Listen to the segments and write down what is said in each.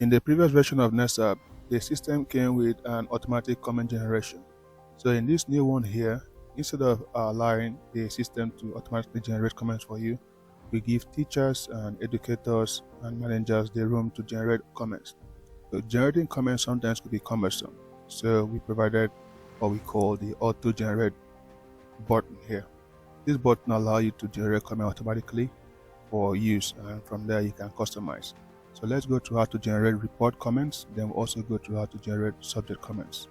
In the previous version of Nersapp, the system came with an automatic comment generation. So in this new one here, instead of allowing the system to automatically generate comments for you, we give teachers and educators and managers the room to generate comments. So generating comments sometimes could be cumbersome. So we provided what we call the auto-generate button here. This button allows you to generate comment automatically for use, and from there you can customize. So let's go to how to generate report comments, then we'll also go to how to generate subject comments.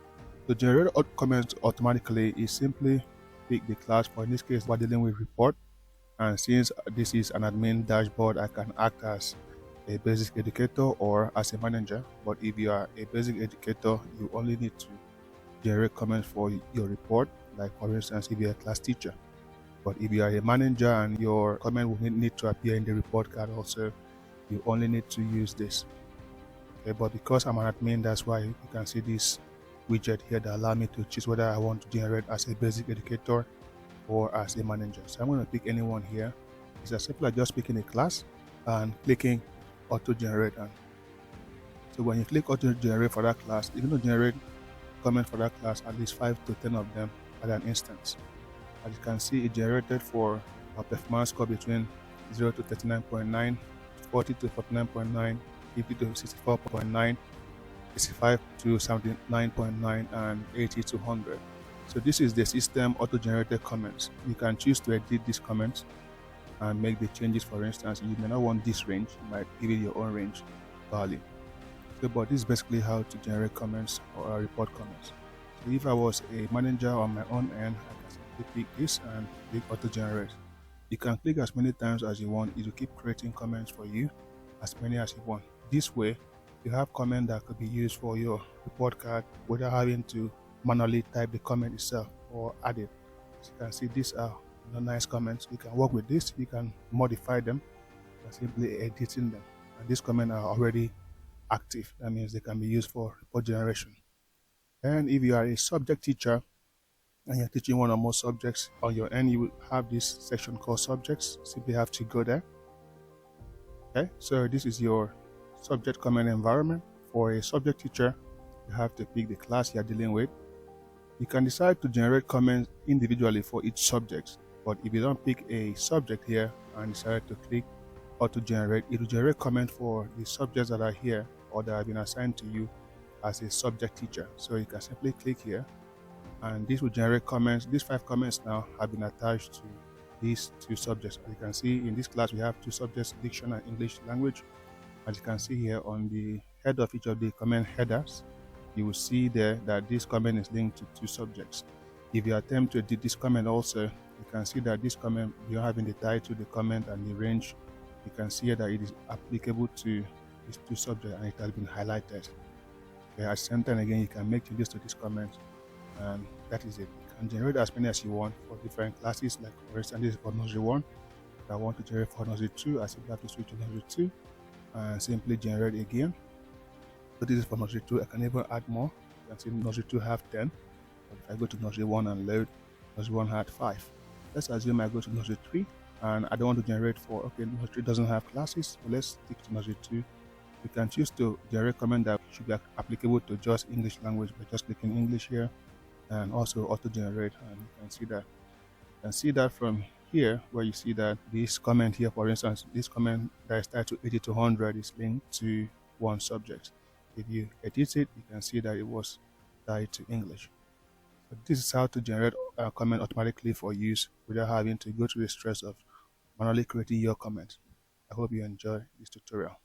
To generate comments automatically is simply pick the class. For in this case, we're dealing with report, and since this is an admin dashboard, I can act as a basic educator or as a manager. But if you are a basic educator, you only need to generate comments for your report, like for instance if you're a class teacher. But if you are a manager and your comment will need to appear in the report card also, you only need to use this. Okay, but because I'm an admin, that's why you can see this widget here that allow me to choose whether I want to generate as a basic educator or as a manager. So I'm going to pick anyone here. It's as simple as just picking a class and clicking auto generate. And so when you click auto generate for that class, you're going to generate comment for that class, at least 5 to 10 of them at an instance. As you can see, it generated for a performance score between 0 to 39.9, 40 to 49.9, 50 to 64.9, 65 to 79.9, and 80 to 100. So this is the system auto-generated comments. You can choose to edit these comments and make the changes. For instance, you may not want this range, you might give it your own range value. So, but this is basically how to generate comments or report comments. So if I was a manager on my own end, I can simply pick this and click auto generate. You can click as many times as you want. It will keep creating comments for you, as many as you want. This way, you have comment that could be used for your report card without having to manually type the comment itself or add it. As you can see, these are nice comments. You can work with this. You can modify them by simply editing them. And these comments are already active. That means they can be used for report generation. And if you are a subject teacher and you're teaching one or more subjects on your end, you will have this section called subjects. Simply have to go there. Okay, so this is your subject comment environment. For a subject teacher, you have to pick the class you're dealing with. You can decide to generate comments individually for each subject, but if you don't pick a subject here and decide to click auto generate, it will generate comments for the subjects that are here or that have been assigned to you as a subject teacher. So you can simply click here and this will generate comments. These 5 comments now have been attached to these 2 subjects. As you can see, in this class we have 2 subjects, diction and English language. As you can see here on the head of each of the comment headers, you will see there that this comment is linked to 2 subjects. If you attempt to edit this comment also, you can see that this comment, you're having the title, the comment, and the range. You can see that it is applicable to these 2 subjects and it has been highlighted. Okay, at the same time, again, you can make changes to this comment, and that is it. You can generate as many as you want for different classes. Like for instance, this is for nursery 1. If I want to generate for nursery 2, I simply have to switch to nursery 2 and simply generate again. So this is for nursery 2. I can even add more. You can see nursery 2 have 10. But if I go to nursery 1 and load, nursery 1 had 5. Let's assume I go to nursery 3 and I don't want to generate for, okay, nursery 3 doesn't have classes, so let's stick to nursery 2. You can choose to generate comment that should be applicable to just English language by just clicking English here and also auto generate, and you can see that. You can see that from here where you see that this comment here, for instance, this comment that is titled 80 to 100 is linked to one subject. If you edit it, you can see that it was tied to English. So this is how to generate a comment automatically for use without having to go through the stress of manually creating your comment. I hope you enjoy this tutorial.